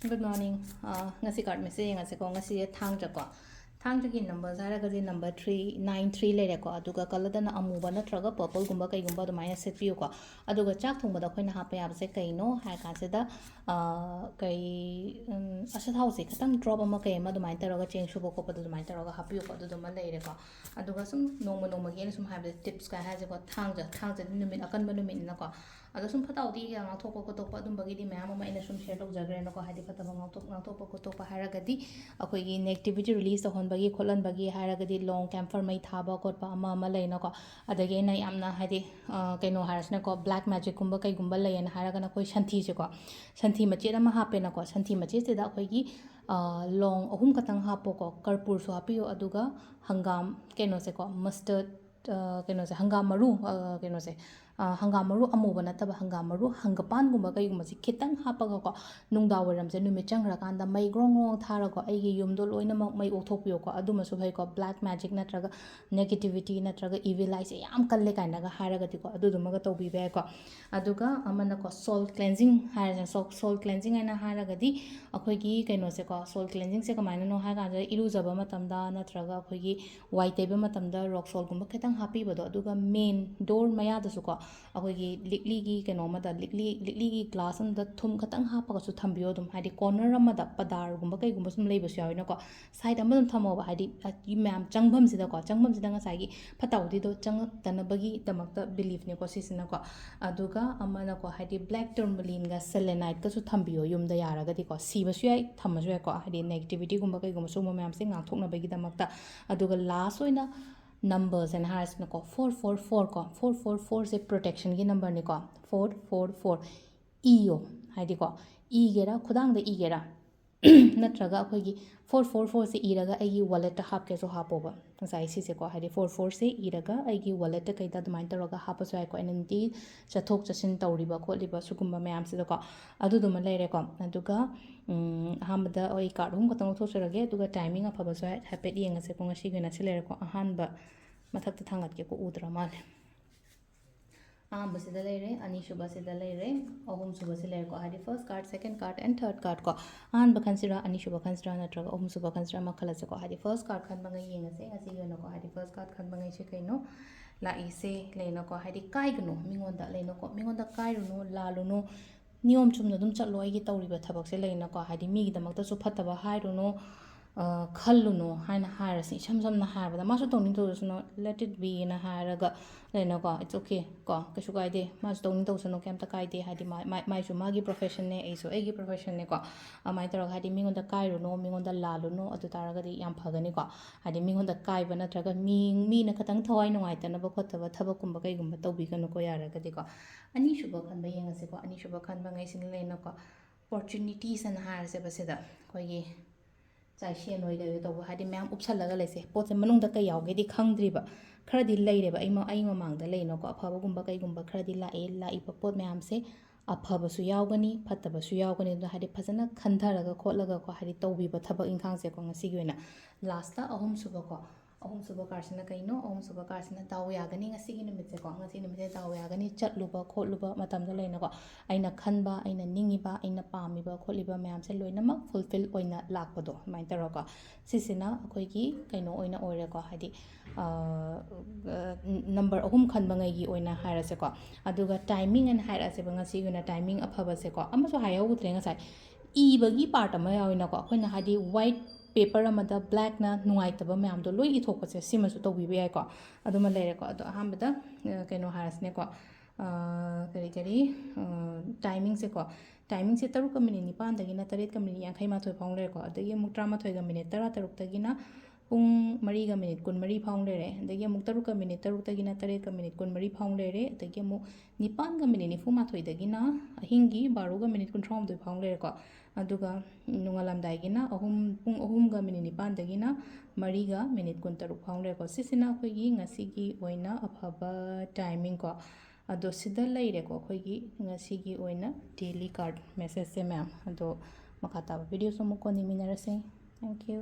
Good morning. Ngasi card message ngasi ko ngasi thang jako. Thang jaki number zara gaji number 393 le ko aduga kalada na amuba na traga purple gumba kai gumba do minus set piu ko aduga chak thong bada khoina ha pa ya se kai no ha ka se da kai asa house khatang drop ama kai ma do mai taraga change shubo ko pa do mai taraga ha piu ko do ma le re ko aduga sum nongma gi sum ha tips ka ha je ko thang ja numit akan ba numit na ko ada sum phatau di ya nga thok ko tok pa dum bagi di ma'am ma ina sum share tok jagre na ko hadi phataba nga thok ko tok pa hara gadi akoi gi negativity release hon bagi kholan bagi hara gadi long camphor mai thaba ko pa ama lai na ko adagi na yamna hadi kaino harasna ko black magic kumba kai gumba lai na hara gana koi shanthi je ko shanthi mache na ma hape na ko shanthi mache se da akoi gi long ahum katang hapo ko karpur so hapiyo aduga hangam kaino se ko mustard kaino se hangam maru kaino se hangam maru amuba nataba hangam maru hangapan gumba kai gumba si khitang hapaga ko nungda waram se numi changra kanda mai grong grong thara ko ai gi yum do loina mai othokpiyo ko aduma su bhai ko black magic natraga negativity natraga evil eye se yam kalle kaina ga haraga ti ko aduduma ga tobi be ko aduga amana ko soul cleansing hara soul cleansing aina haraga di akhoi gi kaino se ko soul cleansing se kamaina no ha ga iru jaba matamda natraga akhoi gi white tebe matamda rock salt gumba khitang happy bodo aduga main door maya da su ko अखोगी likely की कनोमदा likely की glass अमदा थुम खतंग हापगसु थंबियो दुम हादि corner अमदा पदार गुंबा कई गुंबा सुम लेबसु याविना को side अमदम थमोबा हादि इ ma'am चंगभम सिदा को चंगभम सिदा ngसागी फताउदि दो चंग तनबगी दमकता बिलीफ ने को सिसना को अदुगा अमना को हादि ब्लैक टर्मलिन गा सेलेनाइट का सु थंबियो युमदा यारगदि को सीबसु याई थमसु याई को हादि नेगेटिविटी गुंबा कई गुंबा सुम मैम से ngathoknabagi damakta अदुगा लास्ट ओइना numbers and has ko 444 ko 444 se protection gi number ni ko 444 iyo haidi ko e gera khudang da e gera natraga akhoi gi 444 se iraga ai gi wallet ta hap ke so hapoba sai si se ko haidi 44 se iraga ai gi wallet ta kai da dmain ta roga hapa so ai ko nndi chathok chasin tawriba kholiba sugumba mayam se ko adu dum leire ko aduga hamda oi card hum ko tang thosrage aduga timing afaba so happy yenga se ko ngasi gena se leire ko ahanba mathakta thangat ke ko udra male basi da leire ani shuba se da leire ahum shuba se leire ko hadi first card second card and third card ko an ba khansira ani shuba khansira na traga ahum shuba khansira makhala se ko hadi first card khan bangai yenga se ngasi yona ko hadi first card khan bangai se kaino la ise leina ko hadi kai gno mingonda leina ko mingonda kai runo la luno नियम चुमना दुम चलो आई तौरीब थबक से लेना को हादि मी गिदमकता सु फतबा हाइरुनो खल्लुनो हाइना हारसि सम समना हारबदा मासु तोनि तोसनो let it be ना हारगा लेना को इट्स ओके को कछु कायदे मासु तोनि तोसनो केमता कायदे हादि माइसु मागी प्रोफेशन ने एसो एगी प्रोफेशन ने को अमाइ तरग हादि मिगोंदा काइरुनो मिगोंदा लालुनो अदु तारगदि याम फगनि को हादि मिगोंदा काइबा नत्रगा मी ना खतंग थवाइ नुंगाइतनबा खोतबा थबकुंबा कैगुंबा तौबिगनो को यारगदि को अनि शुभ खनबा येंगसे को अनि शुभ खनबा ngai लेना को opportunities and हारसे बसेदा कोई चाइशियन ओइ गयो तब हादि मैम उपसलगा लेसे पोसे मनुंग द कय यावगेदि खंगद्रिबा खरदि लेरेबा आई ममांगदा लेनो को अफबगुंबा कैगुंबा खरदि लाइ पोत मैम से अफबसु यावगनी फतबसु यावगनी द हादि फजना खंधरगा खोलगा को हादि तौबिबा थबक इंखांग से को ngasi गयना लास्ट ता अहुम सुबा को अहुम सुबा कारसना कइनो अहुम सुबा कारसना दाव यागनी ngasi gi numit se ko ngasi numit se daw यागनी चटलुबा खोलुबा मतम द लेना को आइना खनबा आइना निंगिबा आइना पामिबा खोलिबा मैम से लोइनमक फुलफिल ओइना लाकपदो माइन तरो को सिसिना अखोइ gi कइनो ओइना ओइरे को हादि नंबर अहुम खनबा ngai gi ओइना हारसे को अदुगा टाइमिंग एंड हारसे बा ngasi गना टाइमिंग अफबा से को अमसो हायाव उतरे ngасai इबगी पार्ट अमा याविना को अखोइना हादि व्हाइट पेपर अमदा ब्लैक ना नुंगाइतबा मैम दो लोइ इथोकसे सिमसु तौबिबे याइ को अदुमा लेरे को अदो अहमदा कइनो हारसने को करी करी टाइमिंग से 3 मिनिट 9 दगिना 3 मिनिट 58 फाउंग लेरे को अदगी अमुक 13 मिनिट 13 दगिना पुंग 4 मिनिट 24 फाउंग लेरे अदगी अमुक 3 मिनिट 3 दगिना 3 मिनिट 24 फाउंग लेरे अदगी अमुक 9 मिनिट 94 दगिना अहिंगी 12 मिनिट 39 फाउंग लेरे को अदुगा नुंगालमदाइगिना पुंग 3 मिनिट 9 दगिना 4 मिनिट 23 फाउंग लेरे को सिसिना अखोइगी ngasiगी ओइना अफबा टाइमिंग को अदो सिदा लेरे को अखोइगी ngasiगी ओइना डेली कार्ड मेसेज से मैम अदो मखाता वीडियो समुको निमिनरसे थैंक यू